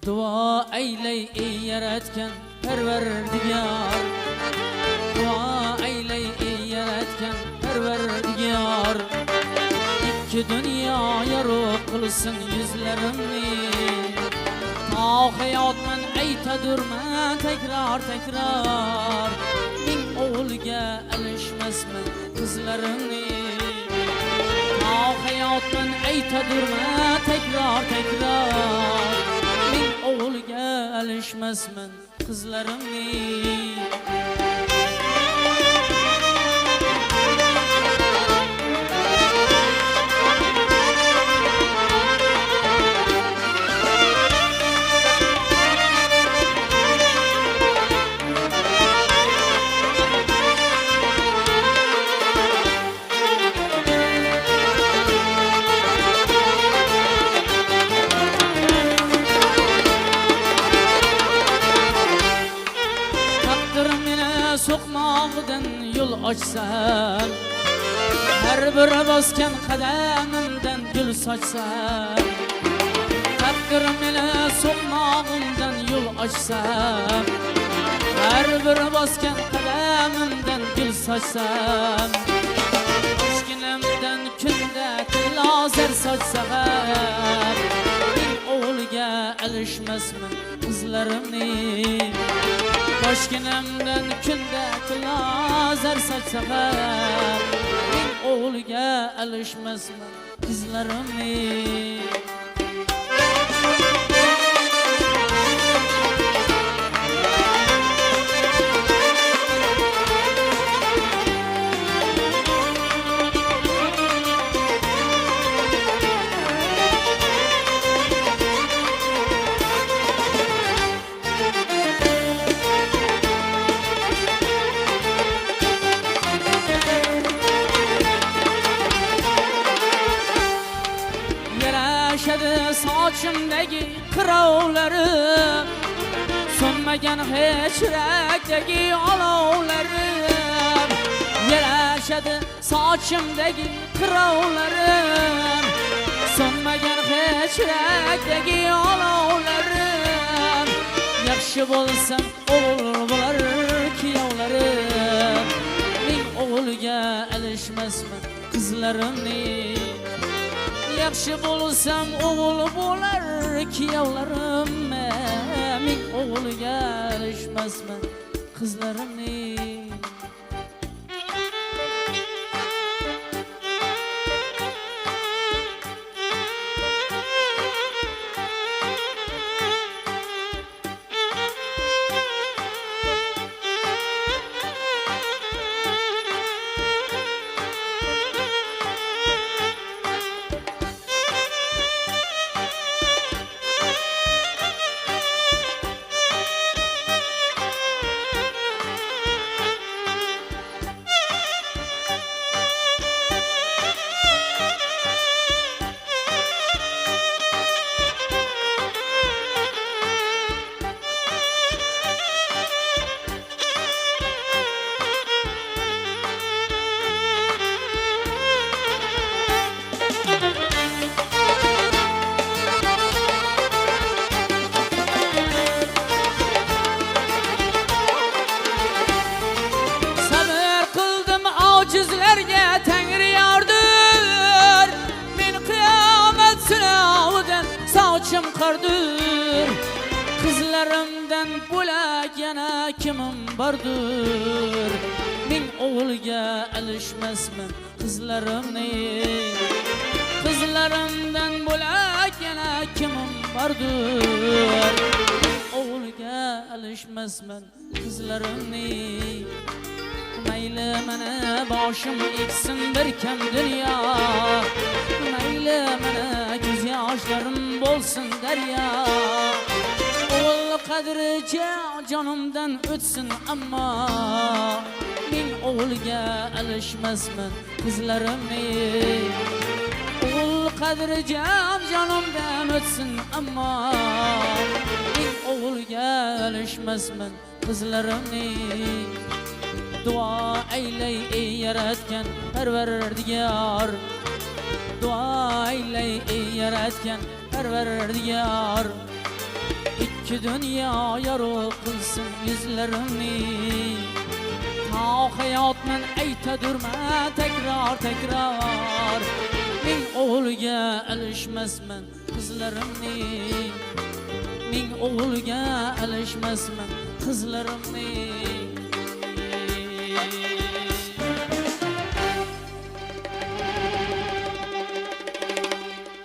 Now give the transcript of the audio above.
Dua eyley ey yaratgan Perverdigar. Dua eyley ey yaratgan Perverdigar. İki dünya yarık kılsın yüzlerimni. Ta hayatman aytadurman tekrar tekrar. Min oğulga alışmasman kızlarimni. Ta hayatman aytadurman tekrar tekrar. Min oğulga alışmasman kızlarimni. Sokmağdan yol açsam, her bir basken kademimden gül saçsam. Takdirim ile sokmağımdan yol açsam, her bir basken kademimden gül saçsam. Aşkınımdan günde lazer saçsam, bin oğulga alışmasman kızlarimni. Aşkınımdan günde lazer saçsam, bin oğulga alışmasman kızlarimni. Saçımdaki kıravlarım, sönmegen hiç yürekteki alovlarım. Yaşadı saçımdaki kıravlarım, sönmegen hiç yürekteki alovlarım. Yaxşı bolsam oğul bular kiyovlarım. Min oğulga alışmasman kızlarimni. Yaxşı bolsam oğul bolar kiyovlarim. Min oğulga alışmasman kızlarimni. Acizlerge Tengri yardır. Min kıyamet sınavıdan saçım kardır. Kızlarımdan bulak yana kimim bardır. Min oğulga alışmasman kızlarimni. Kızlarımdan bulak yana kimim bardır. Min oğulga alışmasman kızlarimni. Mayli mana boshim eksin bir kam dunyo. Mayli mana ko'z yoshlarim bo'lsin daryo. O'g'il qadricha jonimdan o'tsin ammo, men o'g'ilga alishmasman qizlarimni. O'g'il qadricha jonimdan o'tsin ammo, men o'g'ilga alishmasman qizlarimni. Dua eyley ey yaratgan Perverdigar. Dua eyley ey yaratgan Perverdigar. İki dünya yarı kılsın yüzlerini. Ta hayat men ayta durma tekrar tekrar. Min oğulga alışmasman kızlarımni. Min oğulga alışmasman kızlarımni.